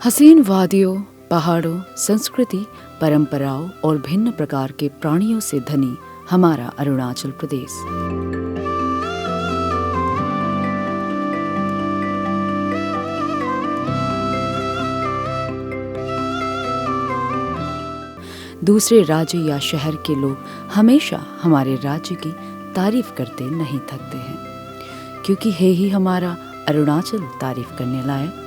हसीन वादियों, पहाड़ों, संस्कृति, परंपराओं और भिन्न प्रकार के प्राणियों से धनी हमारा अरुणाचल प्रदेश। दूसरे राज्य या शहर के लोग हमेशा हमारे राज्य की तारीफ करते नहीं थकते हैं, क्योंकि है ही हमारा अरुणाचल तारीफ करने लायक।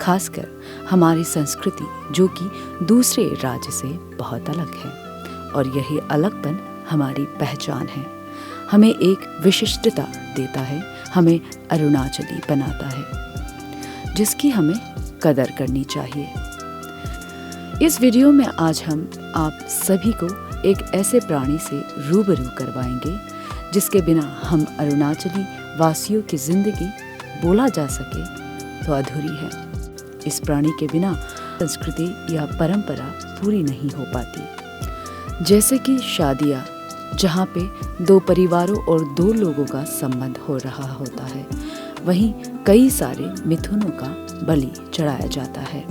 खासकर हमारी संस्कृति जो कि दूसरे राज्य से बहुत अलग है, और यही अलगपन हमारी पहचान है, हमें एक विशिष्टता देता है, हमें अरुणाचली बनाता है, जिसकी हमें कदर करनी चाहिए। इस वीडियो में आज हम आप सभी को एक ऐसे प्राणी से रूबरू करवाएंगे जिसके बिना हम अरुणाचली वासियों की जिंदगी बोला जा सके तो अधूरी है। इस प्राणी के बिना संस्कृति या परंपरा पूरी नहीं हो पाती। जैसे कि शादियाँ, जहाँ पे दो परिवारों और दो लोगों का संबंध हो रहा होता है, वहीं कई सारे मिथुनों का बलि चढ़ाया जाता है।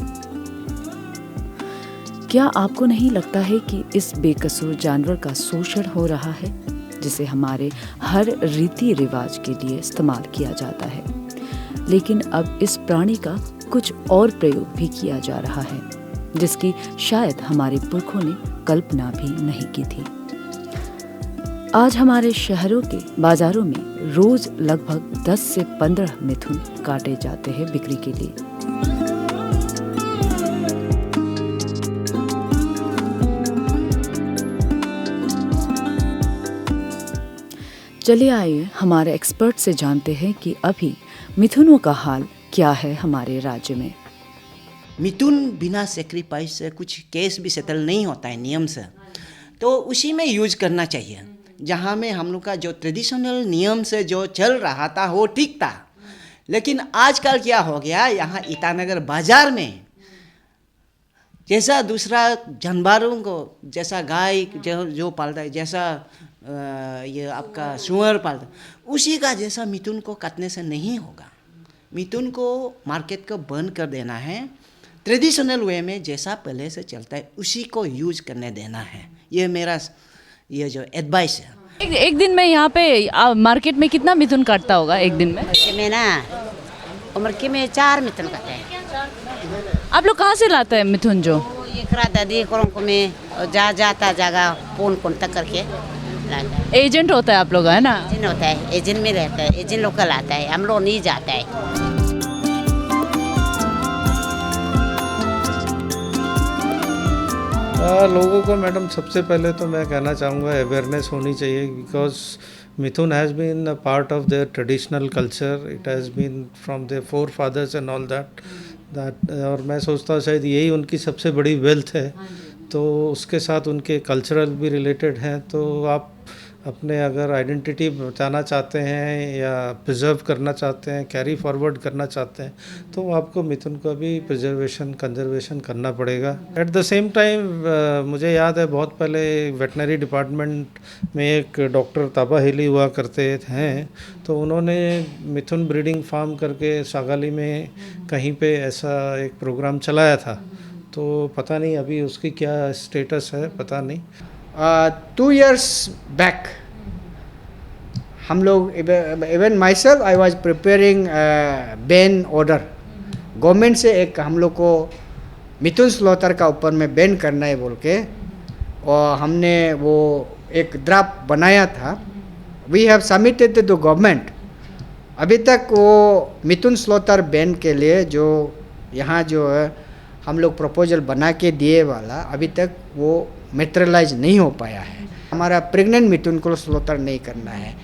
क्या आपको नहीं लगता है कि इस बेकसूर जानवर का शोषण हो रहा है, जिसे हमारे हर रीति रिवाज के लिए इस्तेमाल किया जाता है, लेकिन अब इस प्राणी का कुछ और प्रयोग भी किया जा रहा है, जिसकी शायद हमारे पुरखों ने कल्पना भी नहीं की थी। आज हमारे शहरों के बाजारों में रोज लगभग 10 से 15 मिथुन काटे जाते हैं बिक्री के लिए। चलिए आइए हमारे एक्सपर्ट से जानते हैं कि अभी मिथुनों का हाल क्या है हमारे राज्य में। मिथुन बिना सेक्रीफाइस से कुछ केस भी सेटल नहीं होता है नियम से, तो उसी में यूज करना चाहिए। जहाँ में हम लोग का जो ट्रेडिशनल नियम से जो चल रहा था वो ठीक था, लेकिन आजकल क्या हो गया, यहाँ ईटानगर बाजार में जैसा दूसरा जानवरों को, जैसा गाय जो पालता है, जैसा ये आपका सुअर पालता है, उसी का जैसा मिथुन को काटने से नहीं होगा। मिथुन को मार्केट को बंद कर देना है, ट्रेडिशनल वे में जैसा पहले से चलता है उसी को यूज करने देना है। ये मेरा ये जो एडवाइस है। एक दिन में यहाँ पे मार्केट में कितना मिथुन काटता होगा एक दिन में? में ना उम्र के में 4 मिथुन काटे हैं। आप लोग कहाँ से लाते हैं मिथुन? जो ये करा दादी को में जा जाता जगह फोन तक करके लाता है। एजेंट होता है आप लोग, है ना? एजेंट होता है, एजेंट में रहता है, एजेंट लोग का लाता है, हम लोग नहीं जाता है। लोगों को मैडम सबसे पहले तो मैं कहना चाहूँगा अवेयरनेस होनी चाहिए, because mithun has been a part of their traditional culture, it has been from their forefathers and all that, और मैं सोचता हूँ शायद यही उनकी सबसे बड़ी वेल्थ है। तो उसके साथ उनके कल्चरल भी रिलेटेड हैं। तो आप अपने अगर आइडेंटिटी बचाना चाहते हैं या प्रिजर्व करना चाहते हैं, कैरी फॉरवर्ड करना चाहते हैं, तो आपको मिथुन का भी प्रिजर्वेशन कंजर्वेशन करना पड़ेगा। एट द सेम टाइम मुझे याद है बहुत पहले वेटनरी डिपार्टमेंट में एक डॉक्टर ताबा हेली हुआ करते हैं, तो उन्होंने मिथुन ब्रीडिंग फार्म करके सागाली में कहीं पे ऐसा एक प्रोग्राम चलाया था। तो पता नहीं अभी उसकी क्या स्टेटस है, पता नहीं। 2 years back, हम लोग even my self I was preparing ban order. Government से एक हम लोग को मिथुन स्लॉटर का ऊपर में बैन करना है बोल के, और हमने वो एक ड्राफ्ट बनाया था। We have submitted to government. अभी तक वो मिथुन स्लॉटर बैन के लिए जो यहाँ जो है हम लोग प्रपोजल बना के दिए वाला, अभी तक वो मेटेरियलाइज नहीं हो पाया है। हमारा प्रेग्नेंट मिथुन को स्लॉटर नहीं करना है,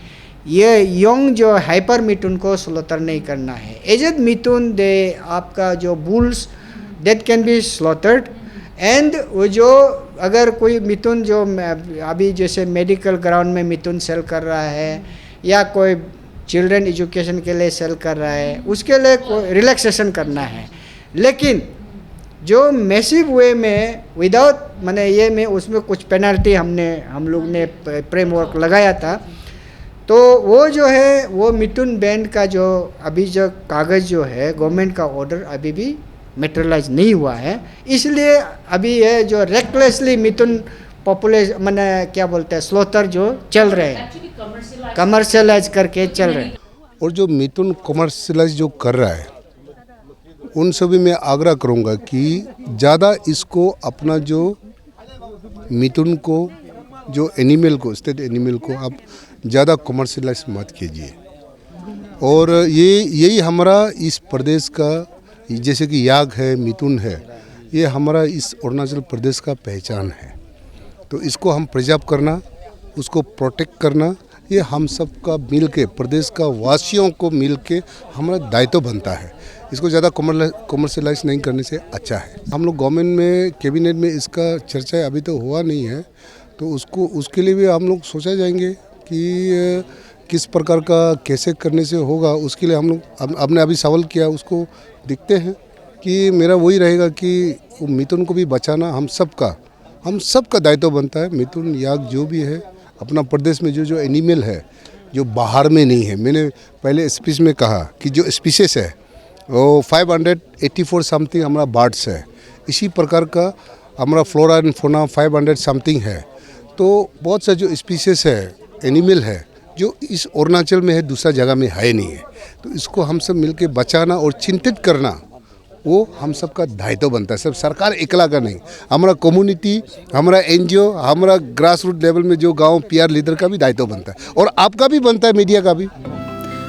ये यंग जो हाइपर मिथुन को स्लॉटर नहीं करना है। एजेड मिथुन दे आपका जो bulls that can be slaughtered, and वो जो अगर कोई मिथुन जो अभी जैसे मेडिकल ग्राउंड में मिथुन सेल कर रहा है या कोई चिल्ड्रन एजुकेशन के लिए सेल कर रहा है, उसके लिए कोई रिलैक्सेशन करना है। लेकिन जो मैसिव वे में विदाउट माने ये में उसमें कुछ पेनल्टी हम लोग ने फ्रेमवर्क लगाया था। तो वो जो है वो मिथुन बैंड का जो अभी जो कागज़ जो है गवर्नमेंट का ऑर्डर अभी भी मेटेरियलाइज नहीं हुआ है, इसलिए अभी ये जो रेकलेसली मिथुन पॉपुलेशन मैंने क्या बोलते हैं स्लोटर जो चल रहे हैं, कमर्शियलाइज करके चल रहे हैं। और जो मिथुन कमर्शियलाइज जो कर रहा है उन सभी मैं आग्रह करूंगा कि ज़्यादा इसको अपना जो मिथुन को जो एनिमल को स्टेट एनिमल को आप ज़्यादा कमर्शियलाइज मत कीजिए। और यही हमारा इस प्रदेश का जैसे कि याक है, मिथुन है, ये हमारा इस अरुणाचल प्रदेश का पहचान है। तो इसको हम प्रिजर्व करना, उसको प्रोटेक्ट करना, ये हम सब का मिल के प्रदेश का वासियों को मिल के हमारा दायित्व बनता है। इसको ज़्यादा कमर्शियलाइज नहीं करने से अच्छा है। हम लोग गवर्नमेंट में कैबिनेट में इसका चर्चा अभी तो हुआ नहीं है, तो उसके लिए भी हम लोग सोचा जाएंगे कि किस प्रकार का कैसे करने से होगा। उसके लिए हम लोग आपने अभी सवाल किया, उसको देखते हैं कि मेरा वही रहेगा कि वो मिथुन को भी बचाना हम सबका दायित्व बनता है। मिथुन याक जो भी है अपना प्रदेश में जो एनिमल है जो बाहर में नहीं है, मैंने पहले स्पीच में कहा कि जो स्पीसीज है वो 584 समथिंग हमारा बर्ड्स है, इसी प्रकार का हमारा फ्लोरा एंड फौना 500 समथिंग है। तो बहुत सा जो स्पीसीज है एनिमल है जो इस अरुणाचल में है, दूसरा जगह में है नहीं है। तो इसको हम सब मिलके बचाना और चिंतित करना वो हम सब का दायित्व बनता है, सब सरकार अकेला का नहीं। हमारा कम्युनिटी, हमारा एनजीओ, हमारा ग्रास रूट लेवल में जो गांव पीआर लीडर का भी दायित्व बनता है और आपका भी बनता है, मीडिया का भी।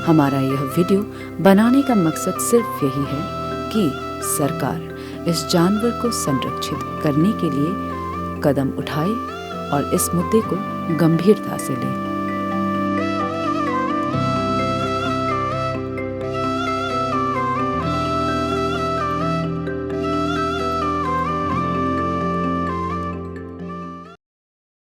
हमारा यह वीडियो बनाने का मकसद सिर्फ यही है कि सरकार इस जानवर को संरक्षित करने के लिए कदम उठाए और इस मुद्दे को गंभीरता से ले।